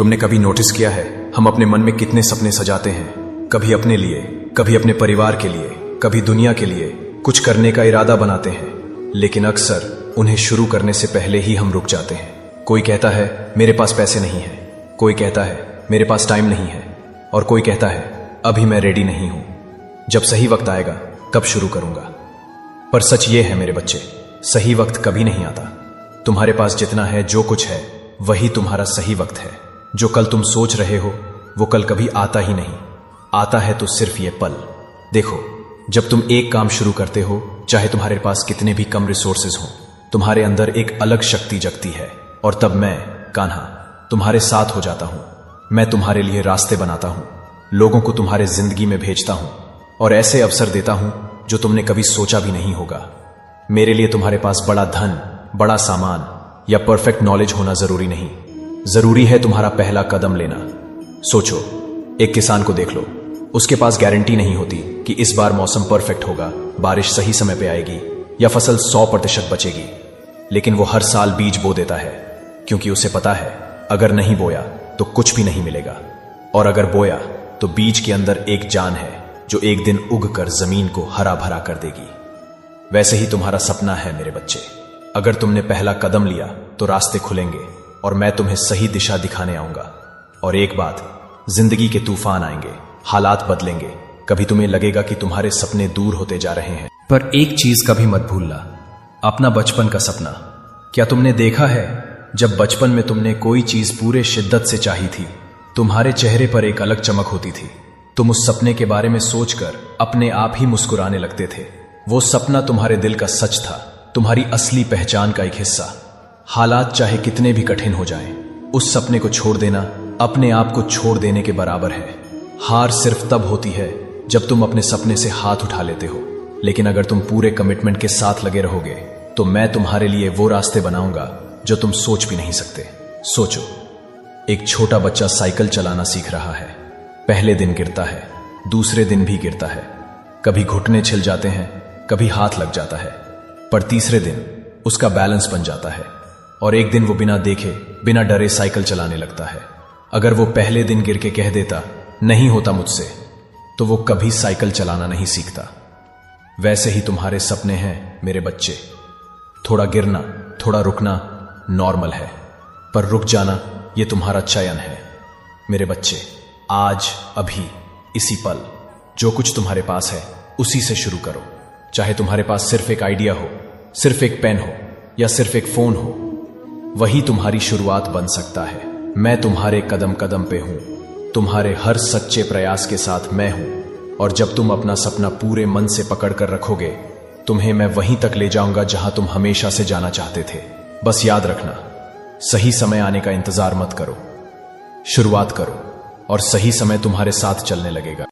तुमने कभी नोटिस किया है हम अपने मन में कितने सपने सजाते हैं? कभी अपने लिए, कभी अपने परिवार के लिए, कभी दुनिया के लिए कुछ करने का इरादा बनाते हैं, लेकिन अक्सर उन्हें शुरू करने से पहले ही हम रुक जाते हैं। कोई कहता है मेरे पास पैसे नहीं है, कोई कहता है मेरे पास टाइम नहीं है, और कोई कहता है अभी मैं रेडी नहीं हूं, जब सही वक्त आएगा तब शुरू करूंगा। पर सच ये है मेरे बच्चे, सही वक्त कभी नहीं आता। तुम्हारे पास जितना है, जो कुछ है, वही तुम्हारा सही वक्त है। जो कल तुम सोच रहे हो वो कल कभी आता ही नहीं। आता है तो सिर्फ ये पल। देखो, जब तुम एक काम शुरू करते हो, चाहे तुम्हारे पास कितने भी कम रिसोर्सेज हो, तुम्हारे अंदर एक अलग शक्ति जगती है। और तब मैं, कान्हा, तुम्हारे साथ हो जाता हूं। मैं तुम्हारे लिए रास्ते बनाता हूं, लोगों को तुम्हारे जिंदगी में भेजता हूं, और ऐसे अवसर देता हूं जो तुमने कभी सोचा भी नहीं होगा। मेरे लिए तुम्हारे पास बड़ा धन, बड़ा सामान या परफेक्ट नॉलेज होना जरूरी नहीं। जरूरी है तुम्हारा पहला कदम लेना। सोचो, एक किसान को देख लो। उसके पास गारंटी नहीं होती कि इस बार मौसम परफेक्ट होगा, बारिश सही समय पे आएगी या फसल 100% बचेगी, लेकिन वो हर साल बीज बो देता है, क्योंकि उसे पता है अगर नहीं बोया तो कुछ भी नहीं मिलेगा, और अगर बोया तो बीज के अंदर एक जान है जो एक दिन उग कर जमीन को हरा भरा कर देगी। वैसे ही तुम्हारा सपना है मेरे बच्चे। अगर तुमने पहला कदम लिया तो रास्ते खुलेंगे और मैं तुम्हें सही दिशा दिखाने आऊंगा। और एक बात, जिंदगी के तूफान आएंगे, हालात बदलेंगे, कभी तुम्हें लगेगा कि तुम्हारे सपने दूर होते जा रहे हैं, पर एक चीज कभी मत भूलना, अपना बचपन का सपना। क्या तुमने देखा है जब बचपन में तुमने कोई चीज पूरे शिद्दत से चाही थी, तुम्हारे चेहरे पर एक अलग चमक होती थी। तुम उस सपने के बारे में सोचकर अपने आप ही मुस्कुराने लगते थे। वो सपना तुम्हारे दिल का सच था, तुम्हारी असली पहचान का एक हिस्सा। हालात चाहे कितने भी कठिन हो जाएं, उस सपने को छोड़ देना अपने आप को छोड़ देने के बराबर है। हार सिर्फ तब होती है जब तुम अपने सपने से हाथ उठा लेते हो, लेकिन अगर तुम पूरे कमिटमेंट के साथ लगे रहोगे तो मैं तुम्हारे लिए वो रास्ते बनाऊंगा जो तुम सोच भी नहीं सकते। सोचो, एक छोटा बच्चा साइकिल चलाना सीख रहा है। पहले दिन गिरता है, दूसरे दिन भी गिरता है, कभी घुटने छिल जाते हैं, कभी हाथ लग जाता है, पर तीसरे दिन उसका बैलेंस बन जाता है, और एक दिन वो बिना देखे, बिना डरे साइकिल चलाने लगता है। अगर वो पहले दिन गिर के कह देता नहीं होता मुझसे, तो वो कभी साइकिल चलाना नहीं सीखता। वैसे ही तुम्हारे सपने हैं मेरे बच्चे। थोड़ा गिरना, थोड़ा रुकना नॉर्मल है, पर रुक जाना ये तुम्हारा चयन है मेरे बच्चे। आज, अभी, इसी पल, जो कुछ तुम्हारे पास है उसी से शुरू करो। चाहे तुम्हारे पास सिर्फ एक आइडिया हो, सिर्फ एक पेन हो, या सिर्फ एक फोन हो, वही तुम्हारी शुरुआत बन सकता है। मैं तुम्हारे कदम कदम पे हूं, तुम्हारे हर सच्चे प्रयास के साथ मैं हूं, और जब तुम अपना सपना पूरे मन से पकड़ कर रखोगे, तुम्हें मैं वहीं तक ले जाऊंगा जहां तुम हमेशा से जाना चाहते थे। बस याद रखना, सही समय आने का इंतजार मत करो, शुरुआत करो, और सही समय तुम्हारे साथ चलने लगेगा।